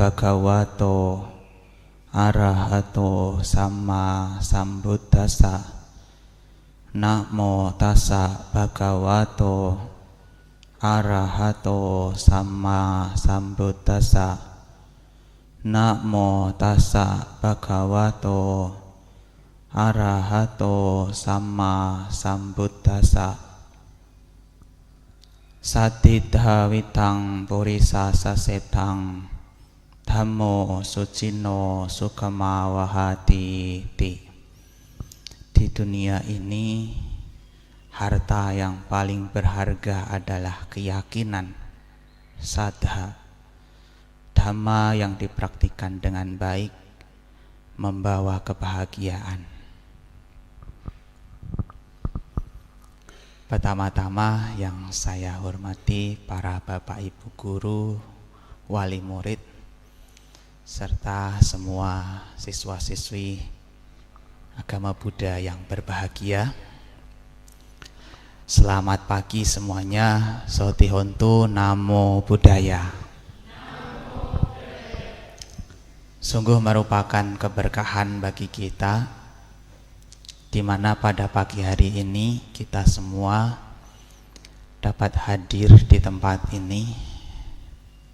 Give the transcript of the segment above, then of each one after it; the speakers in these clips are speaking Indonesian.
bhagavato arahato samma sambuddhassa. Namo tassa bhagavato arahato samma sambuddhassa. Namo tassa bhagavato arahato samma sambuddhassa. Satidha witang purisa sasetang dhammo sucino sukama wahati ti. Di dunia ini harta yang paling berharga adalah keyakinan, saddha. Dhamma yang dipraktikkan dengan baik membawa kebahagiaan. Pertama-tama yang saya hormati para bapak ibu guru, wali murid, serta semua siswa-siswi agama Buddha yang berbahagia. Selamat pagi semuanya. Sotihontu Namo Buddhaya. Sungguh merupakan keberkahan bagi kita, di mana pada pagi hari ini kita semua dapat hadir di tempat ini,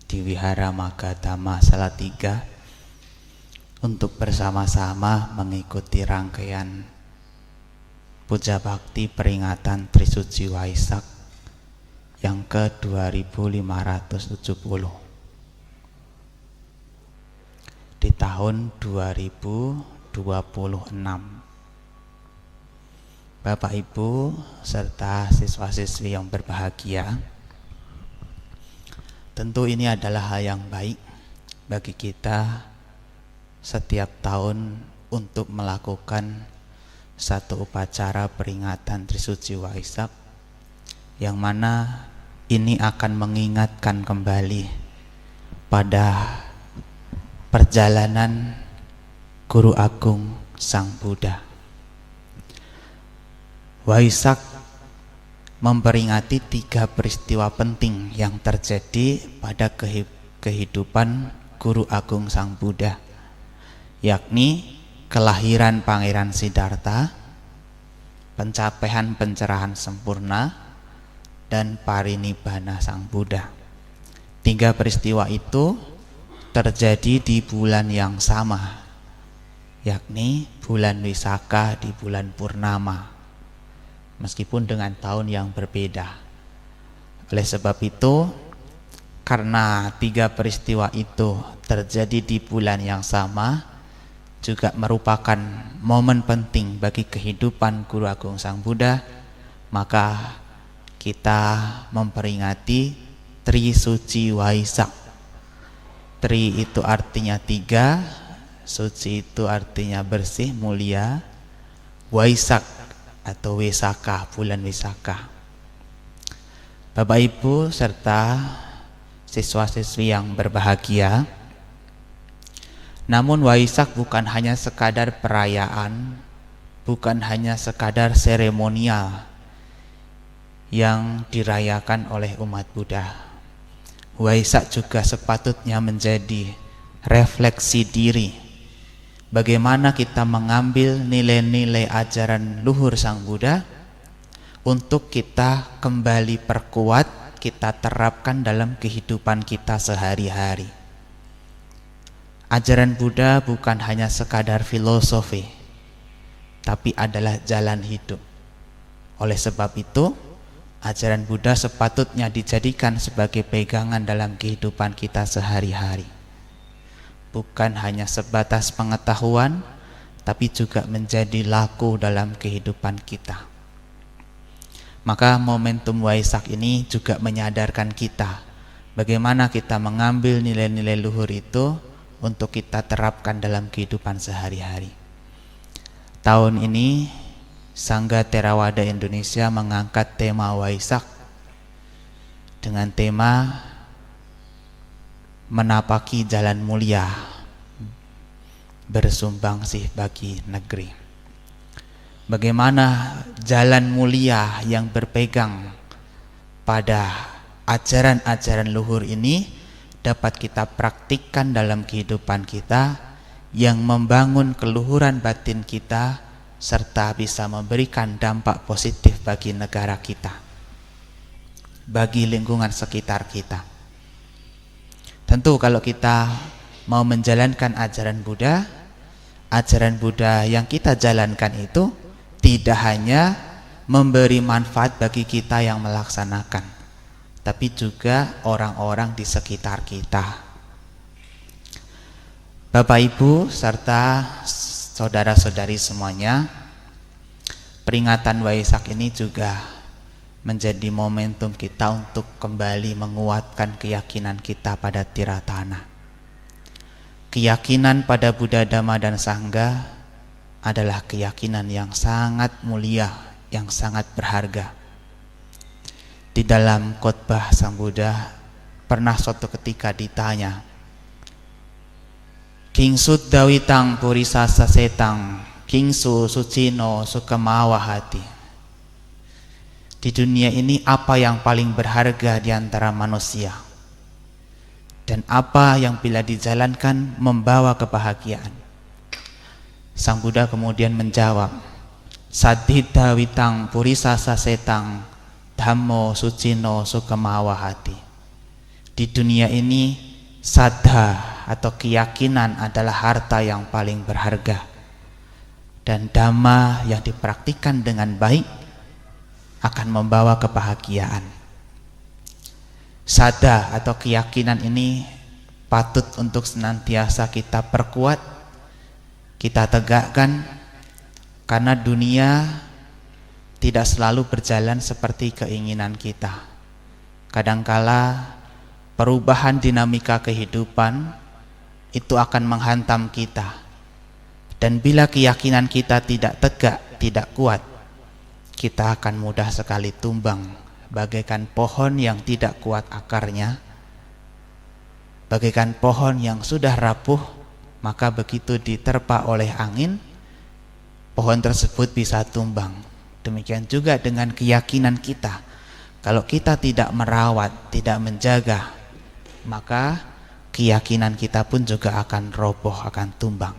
di Wihara Magadhamma Salatiga, untuk bersama-sama mengikuti rangkaian puja bakti peringatan Trisuci Waisak yang ke-2570 di tahun 2026. Bapak Ibu serta siswa-siswi yang berbahagia, tentu ini adalah hal yang baik bagi kita setiap tahun untuk melakukan satu upacara peringatan Trisuci Waisak, yang mana ini akan mengingatkan kembali pada perjalanan Guru Agung Sang Buddha. Waisak memperingati 3 peristiwa penting yang terjadi pada kehidupan Guru Agung Sang Buddha, yakni kelahiran Pangeran Siddhartha, pencapaian pencerahan sempurna, dan parinibbana Sang Buddha. 3 peristiwa itu terjadi di bulan yang sama, yakni bulan Wisaka di bulan Purnama, meskipun dengan tahun yang berbeda. Oleh sebab itu, karena 3 peristiwa itu terjadi di bulan yang sama, juga merupakan momen penting bagi kehidupan Guru Agung Sang Buddha, maka kita memperingati Trisuci Waisak. Tri itu artinya 3, suci itu artinya bersih, mulia, Waisak atau Wisaka, bulan Wisaka. Bapak Ibu serta siswa-siswi yang berbahagia, namun Waisak bukan hanya sekadar perayaan, bukan hanya sekadar seremonial yang dirayakan oleh umat Buddha. Waisak juga sepatutnya menjadi refleksi diri, bagaimana kita mengambil nilai-nilai ajaran luhur Sang Buddha untuk kita kembali perkuat, kita terapkan dalam kehidupan kita sehari-hari. Ajaran Buddha bukan hanya sekadar filosofi, tapi adalah jalan hidup. Oleh sebab itu, ajaran Buddha sepatutnya dijadikan sebagai pegangan dalam kehidupan kita sehari-hari. Bukan hanya sebatas pengetahuan, tapi juga menjadi laku dalam kehidupan kita. Maka momentum Waisak ini juga menyadarkan kita bagaimana kita mengambil nilai-nilai luhur itu untuk kita terapkan dalam kehidupan sehari-hari. Tahun ini Sangga Theravada Indonesia mengangkat tema Waisak dengan tema menapaki jalan mulia, bersumbangsih bagi negeri. Bagaimana jalan mulia yang berpegang pada ajaran-ajaran luhur ini dapat kita praktikkan dalam kehidupan kita, yang membangun keluhuran batin kita serta bisa memberikan dampak positif bagi negara kita, bagi lingkungan sekitar kita. Tentu kalau kita mau menjalankan ajaran Buddha yang kita jalankan itu tidak hanya memberi manfaat bagi kita yang melaksanakan, tapi juga orang-orang di sekitar kita. Bapak Ibu serta saudara-saudari semuanya, peringatan Waisak ini juga menjadi momentum kita untuk kembali menguatkan keyakinan kita pada Tiratana. Keyakinan pada Buddha, Dhamma, dan Sangha adalah keyakinan yang sangat mulia, yang sangat berharga. Di dalam khotbah Sang Buddha pernah suatu ketika ditanya, Kingsu dawitang purisasa setang, kingsu sucino sukamawahati. Di dunia ini apa yang paling berharga di antara manusia? Dan apa yang bila dijalankan membawa kebahagiaan? Sang Buddha kemudian menjawab, Sadhita witang purisasa setang, dhammo sucino sukamawahati. Di dunia ini saddha atau keyakinan adalah harta yang paling berharga, dan dhamma yang dipraktikkan dengan baik akan membawa kebahagiaan. Saddha atau keyakinan ini patut untuk senantiasa kita perkuat, kita tegakkan, karena dunia tidak selalu berjalan seperti keinginan kita. Kadangkala perubahan dinamika kehidupan itu akan menghantam kita, dan bila keyakinan kita tidak tegak, tidak kuat, kita akan mudah sekali tumbang bagaikan pohon yang tidak kuat akarnya, bagaikan pohon yang sudah rapuh, maka begitu diterpa oleh angin, pohon tersebut bisa tumbang. Demikian juga dengan keyakinan kita. Kalau kita tidak merawat, tidak menjaga, maka keyakinan kita pun juga akan roboh, akan tumbang.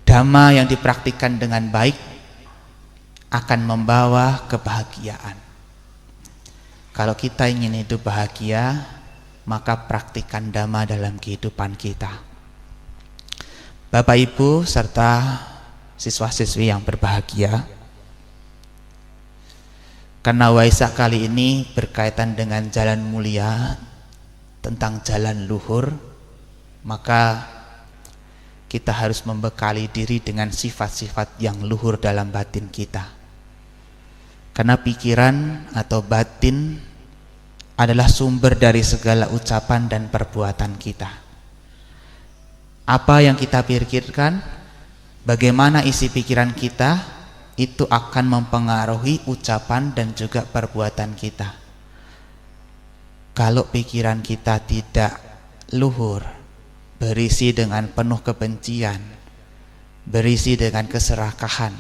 Dhamma yang dipraktikkan dengan baik akan membawa kebahagiaan. Kalau kita ingin hidup bahagia, maka praktikkan Dhamma dalam kehidupan kita. Bapak Ibu serta siswa-siswi yang berbahagia, karena Waisak kali ini berkaitan dengan jalan mulia, tentang jalan luhur, maka kita harus membekali diri dengan sifat-sifat yang luhur dalam batin kita. Karena pikiran atau batin adalah sumber dari segala ucapan dan perbuatan kita. Apa yang kita pikirkan, bagaimana isi pikiran kita, itu akan mempengaruhi ucapan dan juga perbuatan kita. Kalau pikiran kita tidak luhur, berisi dengan penuh kebencian, berisi dengan keserakahan,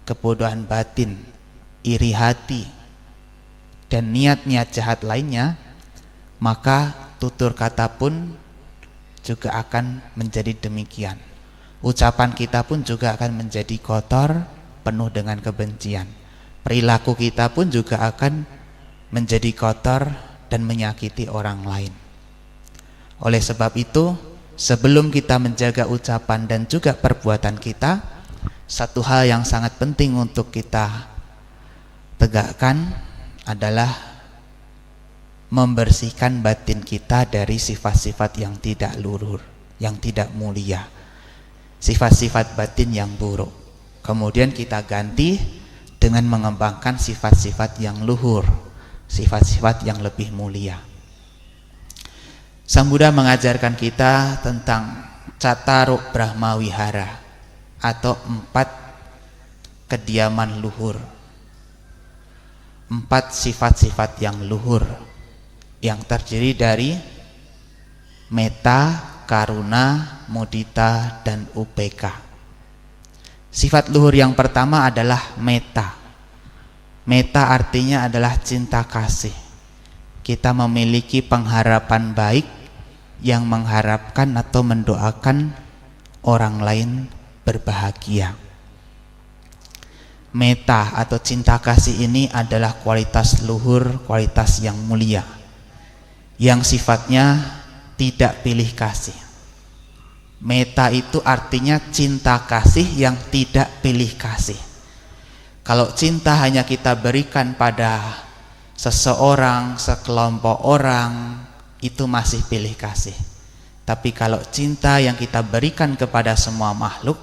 kebodohan batin, iri hati, dan niat-niat jahat lainnya, maka tutur kata pun juga akan menjadi demikian. Ucapan kita pun juga akan menjadi kotor, penuh dengan kebencian. Perilaku kita pun juga akan menjadi kotor dan menyakiti orang lain. Oleh sebab itu, sebelum kita menjaga ucapan dan juga perbuatan kita, satu hal yang sangat penting untuk kita tegakkan adalah membersihkan batin kita dari sifat-sifat yang tidak luhur, yang tidak mulia, sifat-sifat batin yang buruk. Kemudian kita ganti dengan mengembangkan sifat-sifat yang luhur, sifat-sifat yang lebih mulia. Sang Buddha mengajarkan kita tentang Cataruk Brahma Wihara atau 4 kediaman luhur, 4 sifat-sifat yang luhur yang terdiri dari metta, karuna, mudita, dan upeka. Sifat luhur yang pertama adalah metta. Metta artinya adalah cinta kasih. kita memiliki pengharapan baik yang mengharapkan atau mendoakan orang lain berbahagia. Metta atau cinta kasih ini adalah kualitas luhur, kualitas yang mulia, yang sifatnya tidak pilih kasih. Metta itu artinya cinta kasih yang tidak pilih kasih. Kalau cinta hanya kita berikan pada seseorang, sekelompok orang, itu masih pilih kasih. Tapi kalau cinta yang kita berikan kepada semua makhluk,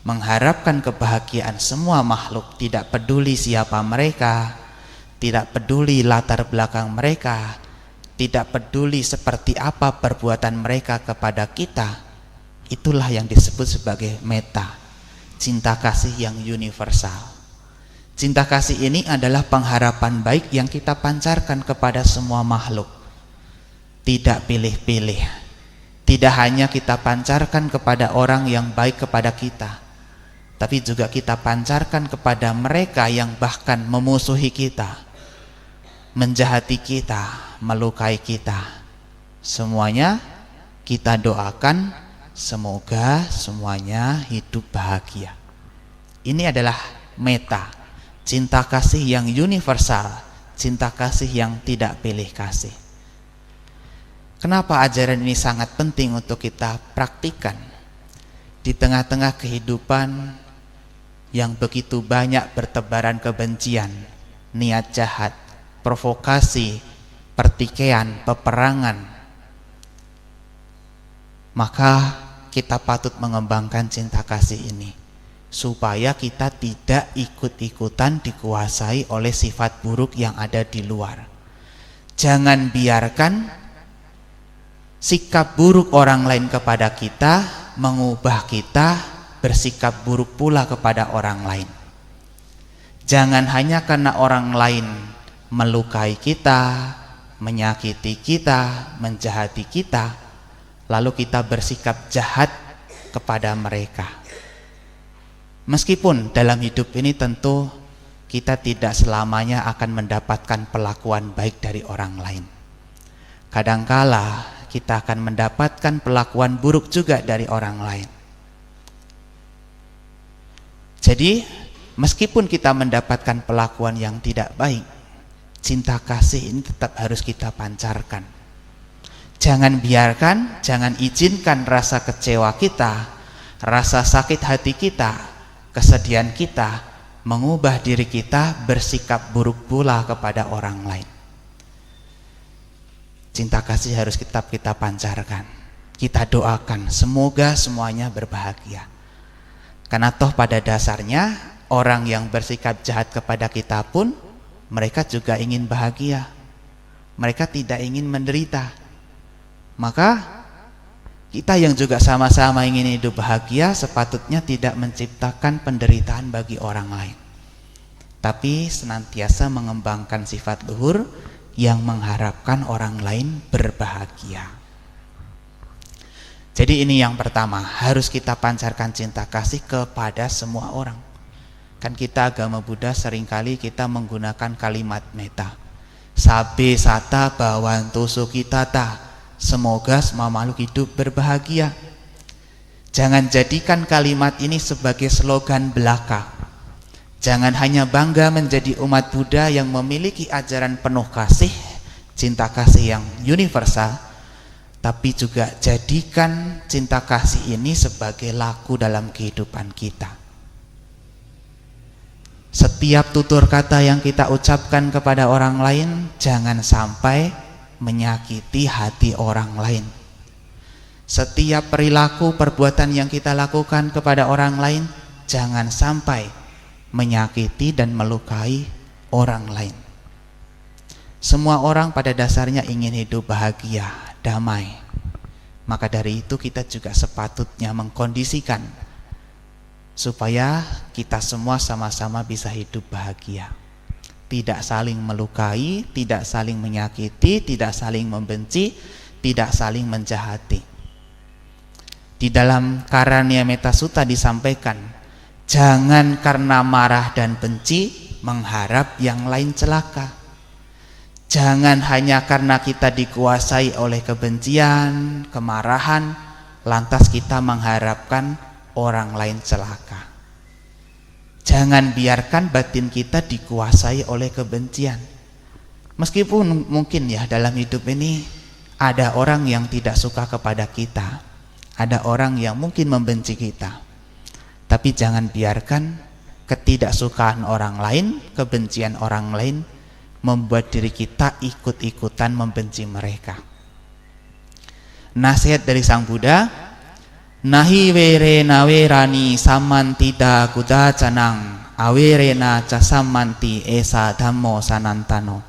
mengharapkan kebahagiaan semua makhluk, tidak peduli siapa mereka, tidak peduli latar belakang mereka, tidak peduli seperti apa perbuatan mereka kepada kita, itulah yang disebut sebagai metta, cinta kasih yang universal. Cinta kasih ini adalah pengharapan baik yang kita pancarkan kepada semua makhluk, tidak pilih-pilih. Tidak hanya kita pancarkan kepada orang yang baik kepada kita, tapi juga kita pancarkan kepada mereka yang bahkan memusuhi kita, menjahati kita, melukai kita. Semuanya kita doakan semoga semuanya hidup bahagia. Ini adalah metta, cinta kasih yang universal, cinta kasih yang tidak pilih kasih. Kenapa ajaran ini sangat penting untuk kita praktikkan di tengah-tengah kehidupan yang begitu banyak bertebaran kebencian, niat jahat, provokasi, pertikaian, peperangan. Maka kita patut mengembangkan cinta kasih ini supaya kita tidak ikut-ikutan dikuasai oleh sifat buruk yang ada di luar. Jangan biarkan sikap buruk orang lain kepada kita mengubah kita bersikap buruk pula kepada orang lain. Jangan hanya karena orang lain melukai kita, menyakiti kita, menjahati kita, lalu kita bersikap jahat kepada mereka. Meskipun dalam hidup ini tentu kita tidak selamanya akan mendapatkan perlakuan baik dari orang lain. Kadangkala kita akan mendapatkan perlakuan buruk juga dari orang lain. Jadi, meskipun kita mendapatkan perlakuan yang tidak baik, cinta kasih ini tetap harus kita pancarkan. Jangan biarkan, jangan izinkan rasa kecewa kita, rasa sakit hati kita, kesedihan kita mengubah diri kita bersikap buruk pula kepada orang lain. Cinta kasih harus tetap kita pancarkan. Kita doakan semoga semuanya berbahagia. Karena toh pada dasarnya orang yang bersikap jahat kepada kita pun mereka juga ingin bahagia. Mereka tidak ingin menderita. Maka kita yang juga sama-sama ingin hidup bahagia sepatutnya tidak menciptakan penderitaan bagi orang lain, tapi senantiasa mengembangkan sifat luhur yang mengharapkan orang lain berbahagia. Jadi ini yang pertama, harus kita pancarkan cinta kasih kepada semua orang. Kan kita agama Buddha seringkali kita menggunakan kalimat metta. Sabe sata bawantu sukitata, semoga semua makhluk hidup berbahagia. Jangan jadikan kalimat ini sebagai slogan belaka. Jangan hanya bangga menjadi umat Buddha yang memiliki ajaran penuh kasih, cinta kasih yang universal, tapi juga jadikan cinta kasih ini sebagai laku dalam kehidupan kita. Setiap tutur kata yang kita ucapkan kepada orang lain jangan sampai menyakiti hati orang lain. Setiap perilaku perbuatan yang kita lakukan kepada orang lain jangan sampai menyakiti dan melukai orang lain. Semua orang pada dasarnya ingin hidup bahagia, damai. Maka dari itu kita juga sepatutnya mengkondisikan supaya kita semua sama-sama bisa hidup bahagia. Tidak saling melukai, tidak saling menyakiti, tidak saling membenci, tidak saling menjahati. Di dalam Karania Metta Sutta disampaikan, jangan karena marah dan benci mengharap yang lain celaka. Jangan hanya karena kita dikuasai oleh kebencian, kemarahan, lantas kita mengharapkan orang lain celaka. Jangan biarkan batin kita dikuasai oleh kebencian. Meskipun mungkin ya dalam hidup ini ada orang yang tidak suka kepada kita, ada orang yang mungkin membenci kita. Tapi jangan biarkan ketidaksukaan orang lain, kebencian orang lain membuat diri kita ikut-ikutan membenci mereka. Nasihat dari Sang Buddha, nahi werena werani samantida kuda canang awerena casamanti esa dhammo sanantano.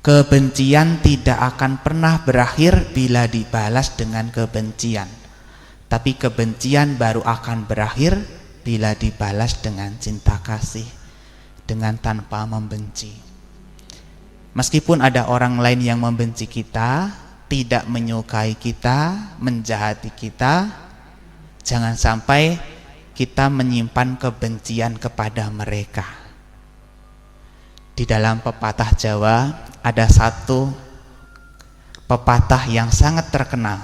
Kebencian tidak akan pernah berakhir bila dibalas dengan kebencian, tapi kebencian baru akan berakhir bila dibalas dengan cinta kasih, dengan tanpa membenci. Meskipun ada orang lain yang membenci kita, tidak menyukai kita, menjahati kita, jangan sampai kita menyimpan kebencian kepada mereka. Di dalam pepatah Jawa ada satu pepatah yang sangat terkenal.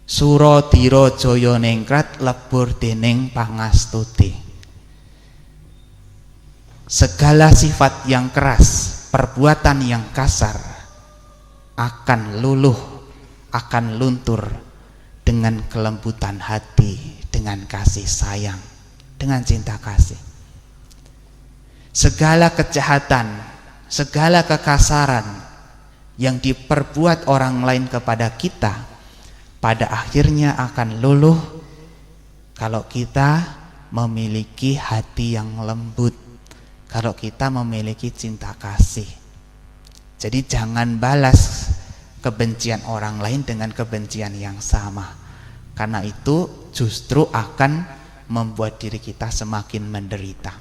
Suro diro joyo nengkrat lebur dening pangastuti. Segala sifat yang keras, perbuatan yang kasar akan luluh, akan luntur dengan kelembutan hati, dengan kasih sayang, dengan cinta kasih. Segala kejahatan, segala kekasaran yang diperbuat orang lain kepada kita, pada akhirnya akan luluh kalau kita memiliki hati yang lembut, kalau kita memiliki cinta kasih. Jadi jangan balas kebencian orang lain dengan kebencian yang sama, karena itu justru akan membuat diri kita semakin menderita.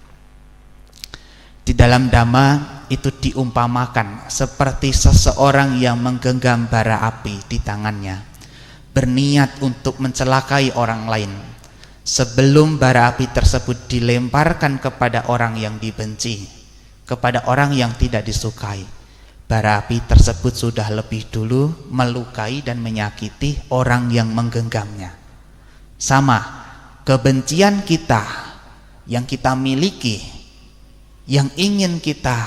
Di dalam Dhamma itu diumpamakan seperti seseorang yang menggenggam bara api di tangannya, berniat untuk mencelakai orang lain. Sebelum bara api tersebut dilemparkan kepada orang yang dibenci, kepada orang yang tidak disukai, bara api tersebut sudah lebih dulu melukai dan menyakiti orang yang menggenggamnya. Sama, kebencian kita yang kita miliki, yang ingin kita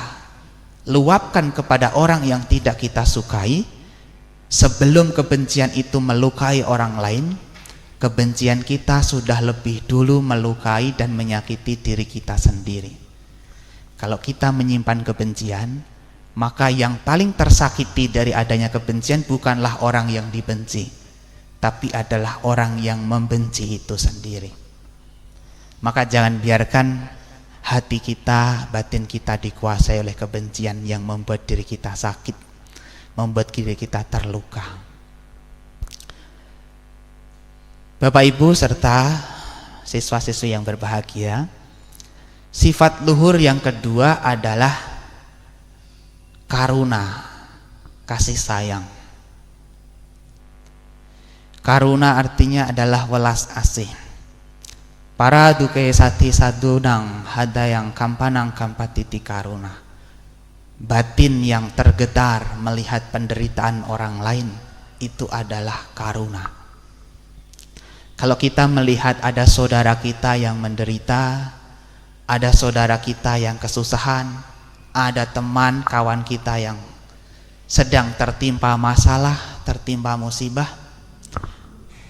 luapkan kepada orang yang tidak kita sukai, sebelum kebencian itu melukai orang lain, kebencian kita sudah lebih dulu melukai dan menyakiti diri kita sendiri. Kalau kita menyimpan kebencian, maka yang paling tersakiti dari adanya kebencian bukanlah orang yang dibenci, tapi adalah orang yang membenci itu sendiri. Maka jangan biarkan hati kita, batin kita dikuasai oleh kebencian yang membuat diri kita sakit, membuat diri kita terluka. Bapak Ibu serta siswa-siswi yang berbahagia, sifat luhur yang kedua adalah karuna, kasih sayang. Karuna artinya adalah welas asih. Para duke sati sadunang hada yang kampanang kampatiti karuna. Batin yang tergetar melihat penderitaan orang lain, itu adalah karuna. Kalau kita melihat ada saudara kita yang menderita, ada saudara kita yang kesusahan, ada teman kawan kita yang sedang tertimpa masalah, tertimpa musibah,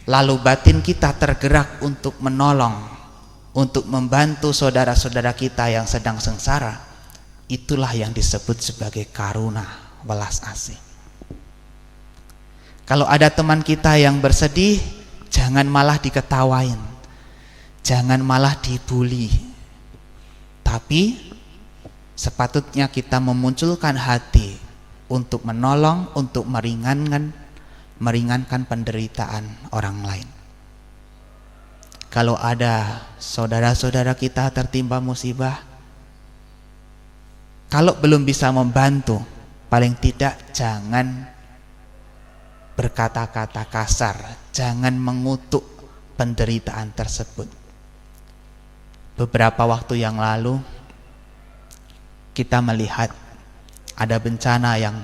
lalu batin kita tergerak untuk menolong, untuk membantu saudara-saudara kita yang sedang sengsara, itulah yang disebut sebagai karuna, welas asih. Kalau ada teman kita yang bersedih, jangan malah diketawain, jangan malah dibully, tapi sepatutnya kita memunculkan hati untuk menolong, untuk meringankan penderitaan orang lain. Kalau ada saudara-saudara kita tertimpa musibah, kalau belum bisa membantu, paling tidak jangan berkata-kata kasar, jangan mengutuk penderitaan tersebut. Beberapa waktu yang lalu kita melihat ada bencana yang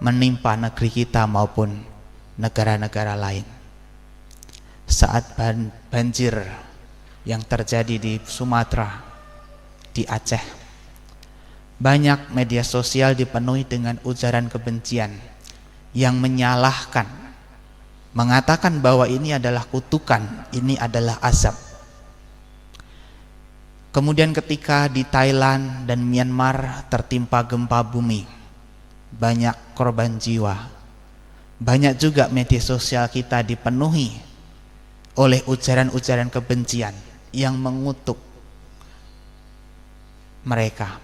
menimpa negeri kita maupun negara-negara lain. Saat banjir yang terjadi di Sumatera, di Aceh, banyak media sosial dipenuhi dengan ujaran kebencian yang menyalahkan, mengatakan bahwa ini adalah kutukan, ini adalah azab. Kemudian ketika di Thailand dan Myanmar tertimpa gempa bumi, banyak korban jiwa. Banyak juga media sosial kita dipenuhi oleh ujaran-ujaran kebencian yang mengutuk mereka.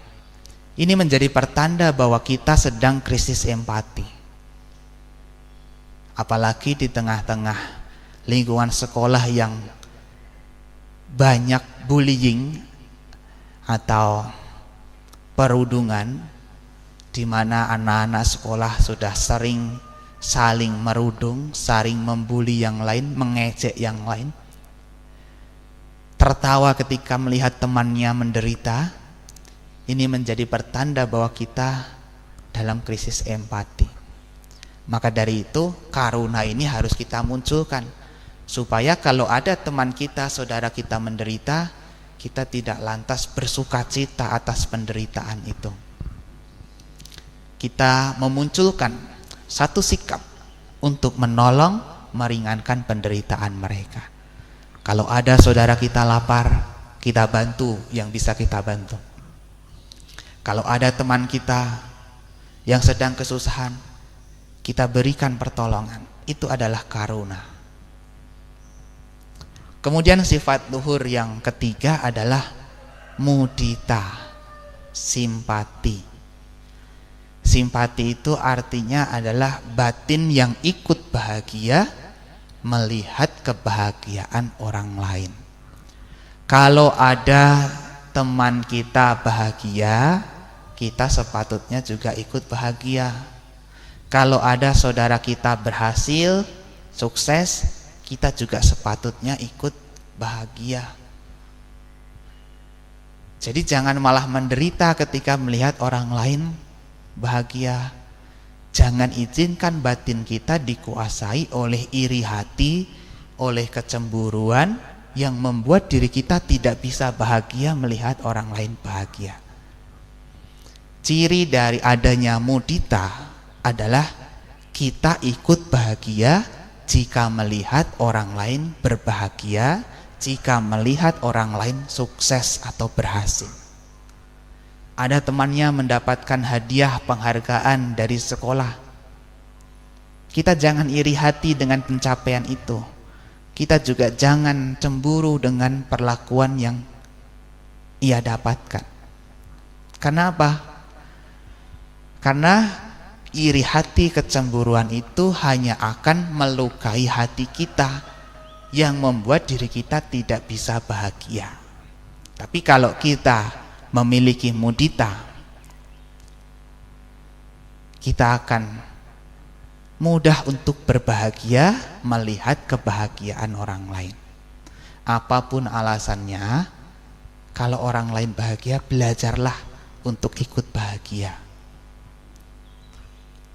Ini menjadi pertanda bahwa kita sedang krisis empati. Apalagi di tengah-tengah lingkungan sekolah yang banyak bullying atau perundungan, di mana anak-anak sekolah sudah sering saling merudung, saling membuli yang lain, mengejek yang lain, tertawa ketika melihat temannya menderita. Ini menjadi pertanda bahwa kita dalam krisis empati. Maka dari itu karuna ini harus kita munculkan, supaya kalau ada teman kita, saudara kita menderita, kita tidak lantas bersukacita atas penderitaan itu. Kita memunculkan satu sikap untuk menolong, meringankan penderitaan mereka. Kalau ada saudara kita lapar, kita bantu yang bisa kita bantu. Kalau ada teman kita yang sedang kesusahan, kita berikan pertolongan. Itu adalah karuna. Kemudian sifat luhur yang ketiga adalah mudita, simpati. Simpati itu artinya adalah batin yang ikut bahagia melihat kebahagiaan orang lain. Kalau ada teman kita bahagia, kita sepatutnya juga ikut bahagia. Kalau ada saudara kita berhasil, sukses, kita juga sepatutnya ikut bahagia. Jadi jangan malah menderita ketika melihat orang lain bahagia. Jangan izinkan batin kita dikuasai oleh iri hati, oleh kecemburuan yang membuat diri kita tidak bisa bahagia melihat orang lain bahagia. Ciri dari adanya mudita adalah kita ikut bahagia jika melihat orang lain berbahagia, jika melihat orang lain sukses atau berhasil. Ada temannya mendapatkan hadiah penghargaan dari sekolah, kita jangan iri hati dengan pencapaian itu. Kita juga jangan cemburu dengan perlakuan yang ia dapatkan. Kenapa? Karena iri hati, kecemburuan itu hanya akan melukai hati kita, yang membuat diri kita tidak bisa bahagia. Tapi kalau kita memiliki mudita, kita akan mudah untuk berbahagia melihat kebahagiaan orang lain. Apapun alasannya, kalau orang lain bahagia, belajarlah untuk ikut bahagia.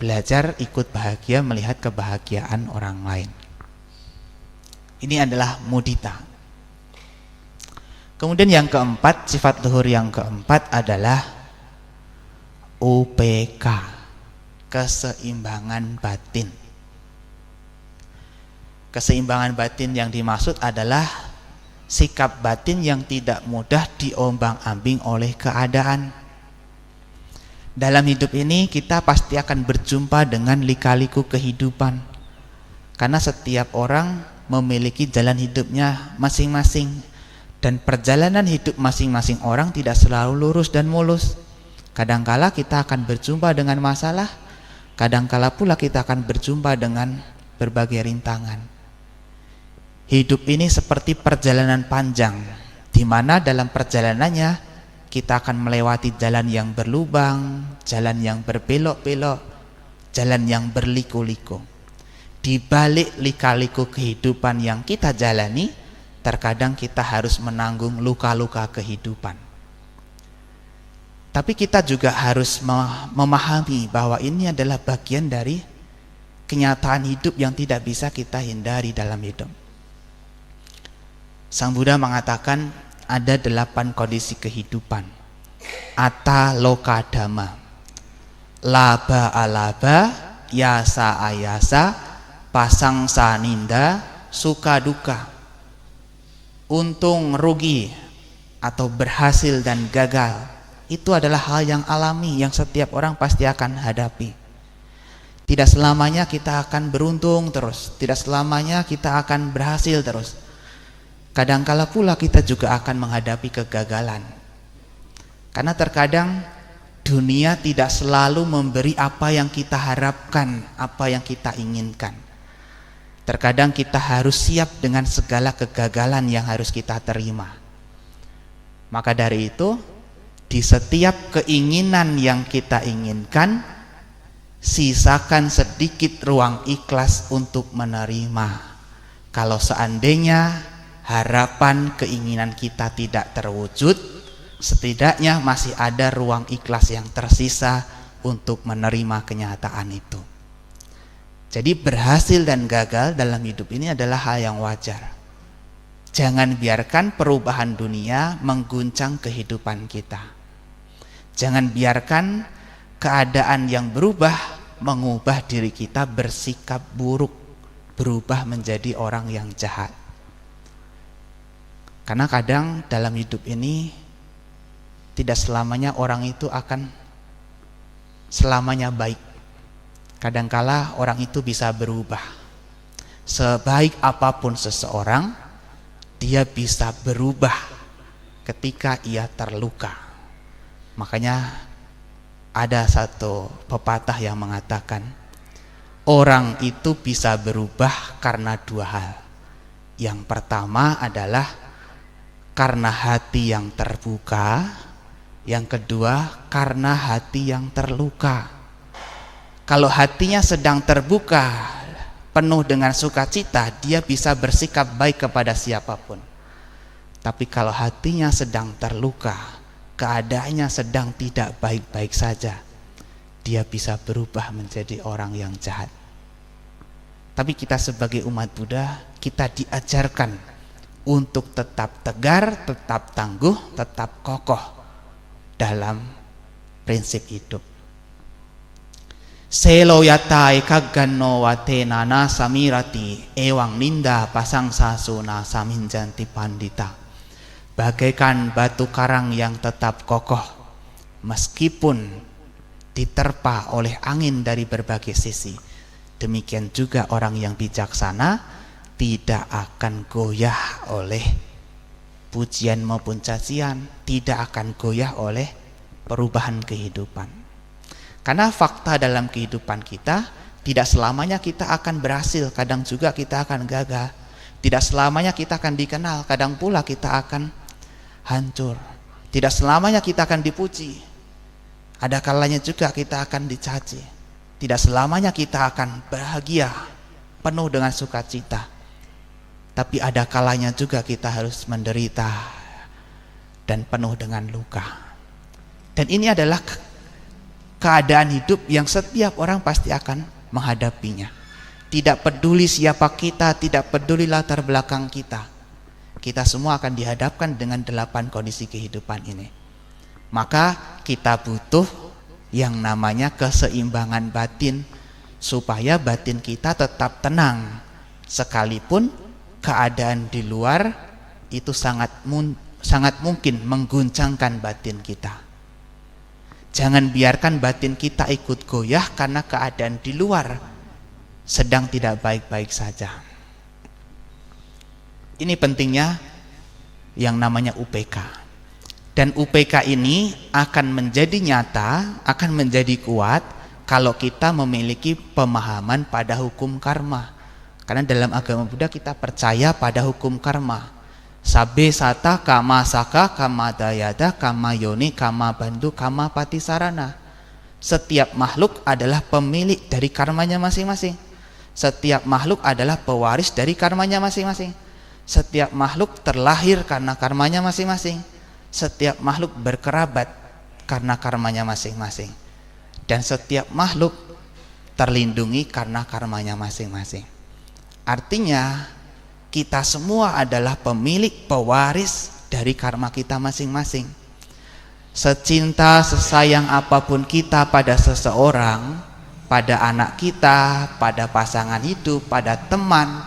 Belajar ikut bahagia melihat kebahagiaan orang lain. Ini adalah mudita. Kemudian yang keempat, sifat luhur yang keempat adalah UPK, keseimbangan batin. Keseimbangan batin yang dimaksud adalah sikap batin yang tidak mudah diombang-ambing oleh keadaan. Dalam hidup ini kita pasti akan berjumpa dengan lika-liku kehidupan, karena setiap orang memiliki jalan hidupnya masing-masing, dan perjalanan hidup masing-masing orang tidak selalu lurus dan mulus. Kadangkala kita akan berjumpa dengan masalah, kadangkala pula kita akan berjumpa dengan berbagai rintangan. Hidup ini seperti perjalanan panjang, di mana dalam perjalanannya kita akan melewati jalan yang berlubang, jalan yang berbelok-belok, jalan yang berliku-liku. Di balik lika-liku kehidupan yang kita jalani, terkadang kita harus menanggung luka-luka kehidupan. Tapi kita juga harus memahami bahwa ini adalah bagian dari kenyataan hidup yang tidak bisa kita hindari dalam hidup. Sang Buddha mengatakan ada 8 kondisi kehidupan. Atta loka dhamma, laba alaba, yasa ayasa, pasang saninda, suka duka. Untung rugi atau berhasil dan gagal, itu adalah hal yang alami yang setiap orang pasti akan hadapi. Tidak selamanya kita akan beruntung terus, tidak selamanya kita akan berhasil terus. Kadangkala pula kita juga akan menghadapi kegagalan. Karena terkadang dunia tidak selalu memberi apa yang kita harapkan, apa yang kita inginkan. Terkadang kita harus siap dengan segala kegagalan yang harus kita terima. Maka dari itu, di setiap keinginan yang kita inginkan, sisakan sedikit ruang ikhlas untuk menerima. Kalau seandainya harapan keinginan kita tidak terwujud, setidaknya masih ada ruang ikhlas yang tersisa untuk menerima kenyataan itu. Jadi berhasil dan gagal dalam hidup ini adalah hal yang wajar. Jangan biarkan perubahan dunia mengguncang kehidupan kita. Jangan biarkan keadaan yang berubah mengubah diri kita bersikap buruk, berubah menjadi orang yang jahat. Karena kadang dalam hidup ini tidak selamanya orang itu akan selamanya baik. Kadangkala orang itu bisa berubah. Sebaik apapun seseorang, dia bisa berubah ketika ia terluka. Makanya ada satu pepatah yang mengatakan, orang itu bisa berubah karena 2 hal. Yang pertama adalah karena hati yang terbuka, yang kedua karena hati yang terluka. Kalau hatinya sedang terbuka, penuh dengan sukacita, dia bisa bersikap baik kepada siapapun. Tapi kalau hatinya sedang terluka, keadaannya sedang tidak baik-baik saja, dia bisa berubah menjadi orang yang jahat. Tapi kita sebagai umat Buddha, kita diajarkan untuk tetap tegar, tetap tangguh, tetap kokoh dalam prinsip hidup. Selo yatai kagano wate nana samirati ewang ninda pasang sasuna saminjanti pandita. Bagaikan batu karang yang tetap kokoh meskipun diterpa oleh angin dari berbagai sisi. Demikian juga orang yang bijaksana tidak akan goyah oleh pujian maupun cacian, tidak akan goyah oleh perubahan kehidupan. Karena fakta dalam kehidupan kita, tidak selamanya kita akan berhasil, kadang juga kita akan gagal. Tidak selamanya kita akan dikenal, kadang pula kita akan hancur. Tidak selamanya kita akan dipuji, ada kalanya juga kita akan dicaci. Tidak selamanya kita akan bahagia, penuh dengan sukacita. Tapi ada kalanya juga kita harus menderita dan penuh dengan luka. Dan ini adalah keadaan hidup yang setiap orang pasti akan menghadapinya. Tidak peduli siapa kita, tidak peduli latar belakang kita, kita semua akan dihadapkan dengan 8 kondisi kehidupan ini. Maka kita butuh yang namanya keseimbangan batin, supaya batin kita tetap tenang sekalipun keadaan di luar itu sangat mungkin mengguncangkan batin kita. Jangan biarkan batin kita ikut goyah karena keadaan di luar sedang tidak baik-baik saja. Ini pentingnya yang namanya UPK. Dan UPK ini akan menjadi nyata, akan menjadi kuat kalau kita memiliki pemahaman pada hukum karma. Karena dalam agama Buddha kita percaya pada hukum karma. Sabe sata kama saka kama dayada kama yoni kama bandu kama patisarana. Setiap makhluk adalah pemilik dari karmanya masing-masing. Setiap makhluk adalah pewaris dari karmanya masing-masing. Setiap makhluk terlahir karena karmanya masing-masing. Setiap makhluk berkerabat karena karmanya masing-masing. Dan setiap makhluk terlindungi karena karmanya masing-masing. Artinya kita semua adalah pemilik, pewaris dari karma kita masing-masing. Secinta, sesayang apapun kita pada seseorang, pada anak kita, pada pasangan hidup, pada teman,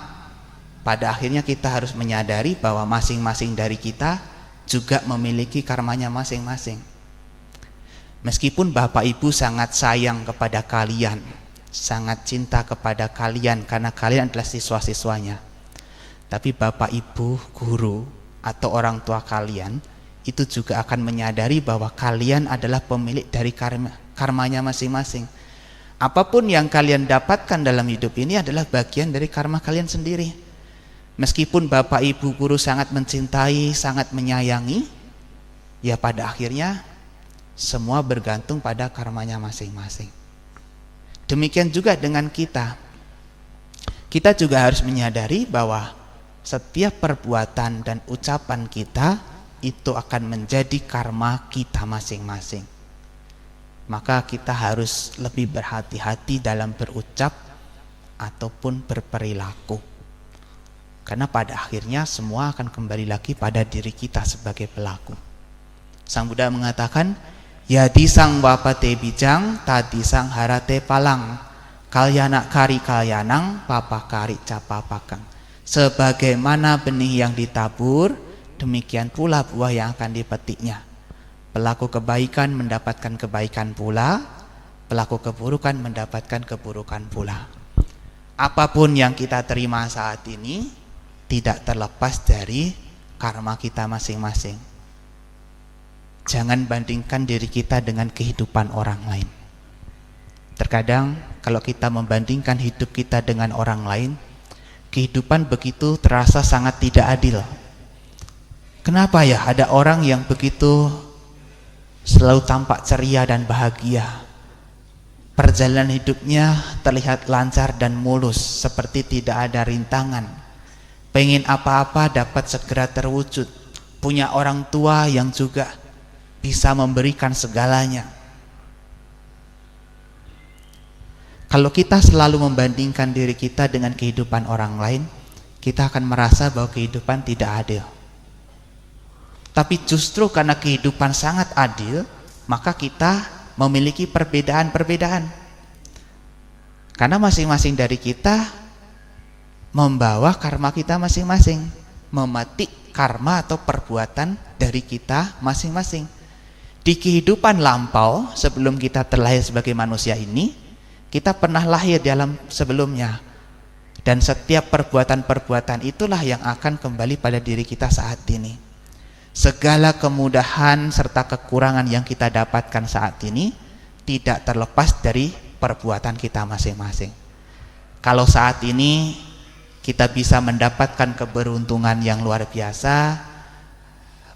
pada akhirnya kita harus menyadari bahwa masing-masing dari kita juga memiliki karmanya masing-masing. Meskipun Bapak Ibu sangat sayang kepada kalian, sangat cinta kepada kalian karena kalian adalah siswa-siswanya, tapi Bapak Ibu, guru atau orang tua kalian itu juga akan menyadari bahwa kalian adalah pemilik dari karmanya masing-masing. Apapun yang kalian dapatkan dalam hidup ini adalah bagian dari karma kalian sendiri. Meskipun Bapak Ibu guru sangat mencintai, sangat menyayangi, ya pada akhirnya semua bergantung pada karmanya masing-masing. Demikian juga dengan kita. Kita juga harus menyadari bahwa setiap perbuatan dan ucapan kita itu akan menjadi karma kita masing-masing. Maka kita harus lebih berhati-hati dalam berucap ataupun berperilaku. Karena pada akhirnya semua akan kembali lagi pada diri kita sebagai pelaku. Sang Buddha mengatakan, yadi sang wapate bijang, tadi sang harate palang, kalyana kari kalyanang, papakari capapakang. Sebagaimana benih yang ditabur, demikian pula buah yang akan dipetiknya. Pelaku kebaikan mendapatkan kebaikan pula, pelaku keburukan mendapatkan keburukan pula. Apapun yang kita terima saat ini tidak terlepas dari karma kita masing-masing. Jangan bandingkan diri kita dengan kehidupan orang lain. Terkadang kalau kita membandingkan hidup kita dengan orang lain, kehidupan begitu terasa sangat tidak adil. Kenapa ya ada orang yang begitu selalu tampak ceria dan bahagia, perjalanan hidupnya terlihat lancar dan mulus seperti tidak ada rintangan, pengen apa-apa dapat segera terwujud, punya orang tua yang juga bisa memberikan segalanya. Kalau kita selalu membandingkan diri kita dengan kehidupan orang lain, kita akan merasa bahwa kehidupan tidak adil. Tapi justru karena kehidupan sangat adil, maka kita memiliki perbedaan-perbedaan. Karena masing-masing dari kita membawa karma kita masing-masing, memetik karma atau perbuatan dari kita masing-masing. Di kehidupan lampau, sebelum kita terlahir sebagai manusia ini, kita pernah lahir di alam sebelumnya. Dan setiap perbuatan-perbuatan itulah yang akan kembali pada diri kita saat ini. Segala kemudahan serta kekurangan yang kita dapatkan saat ini tidak terlepas dari perbuatan kita masing-masing. Kalau saat ini kita bisa mendapatkan keberuntungan yang luar biasa,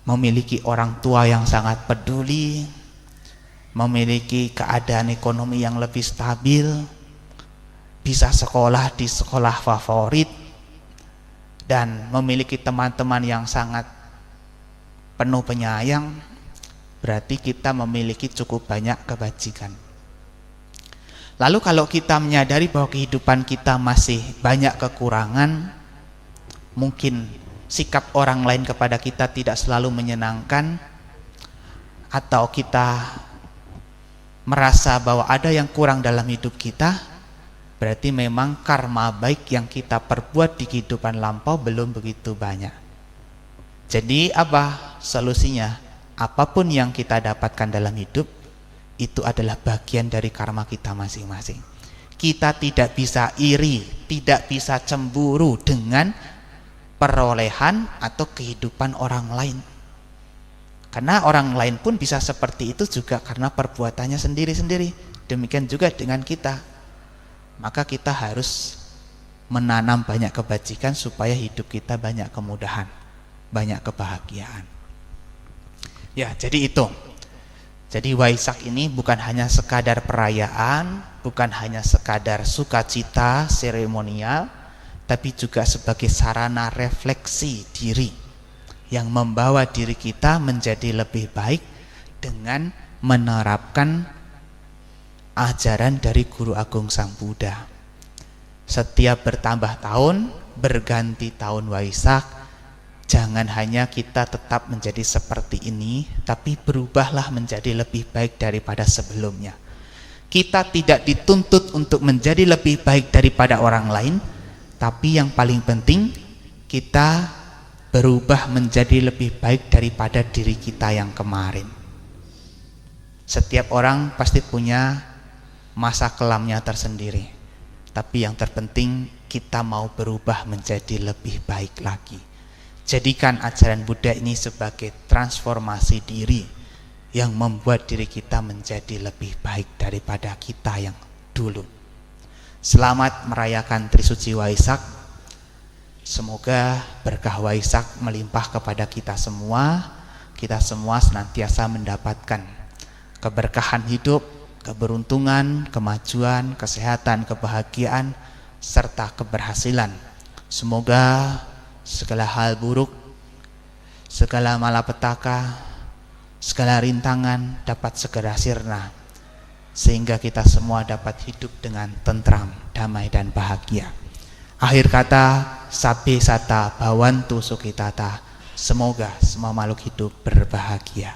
memiliki orang tua yang sangat peduli, memiliki keadaan ekonomi yang lebih stabil, bisa sekolah di sekolah favorit, dan memiliki teman-teman yang sangat penuh penyayang, berarti kita memiliki cukup banyak kebajikan. Lalu kalau kita menyadari bahwa kehidupan kita masih banyak kekurangan, mungkin sikap orang lain kepada kita tidak selalu menyenangkan, atau kita merasa bahwa ada yang kurang dalam hidup kita, berarti memang karma baik yang kita perbuat di kehidupan lampau belum begitu banyak. Jadi apa solusinya? Apapun yang kita dapatkan dalam hidup itu adalah bagian dari karma kita masing-masing. Kita tidak bisa iri, tidak bisa cemburu dengan perolehan atau kehidupan orang lain. Karena orang lain pun bisa seperti itu juga karena perbuatannya sendiri-sendiri. Demikian juga dengan kita. Maka kita harus menanam banyak kebajikan supaya hidup kita banyak kemudahan, banyak kebahagiaan. Ya, jadi itu. Jadi Waisak ini bukan hanya sekadar perayaan, bukan hanya sekadar sukacita seremonial, tapi juga sebagai sarana refleksi diri yang membawa diri kita menjadi lebih baik dengan menerapkan ajaran dari Guru Agung Sang Buddha. Setiap bertambah tahun, berganti tahun Waisak, jangan hanya kita tetap menjadi seperti ini, tapi berubahlah menjadi lebih baik daripada sebelumnya. Kita tidak dituntut untuk menjadi lebih baik daripada orang lain, tapi yang paling penting kita berubah menjadi lebih baik daripada diri kita yang kemarin. Setiap orang pasti punya masa kelamnya tersendiri, tapi yang terpenting kita mau berubah menjadi lebih baik lagi. Jadikan ajaran Buddha ini sebagai transformasi diri yang membuat diri kita menjadi lebih baik daripada kita yang dulu. Selamat merayakan Trisuci Waisak. Semoga berkah Waisak melimpah kepada kita semua. Kita semua senantiasa mendapatkan keberkahan hidup, keberuntungan, kemajuan, kesehatan, kebahagiaan, serta keberhasilan. Semoga segala hal buruk, segala malapetaka, segala rintangan dapat segera sirna, sehingga kita semua dapat hidup dengan tentram, damai, dan bahagia. Akhir kata, sabbe sata bhavantu sukhitata. Semoga semua makhluk hidup berbahagia.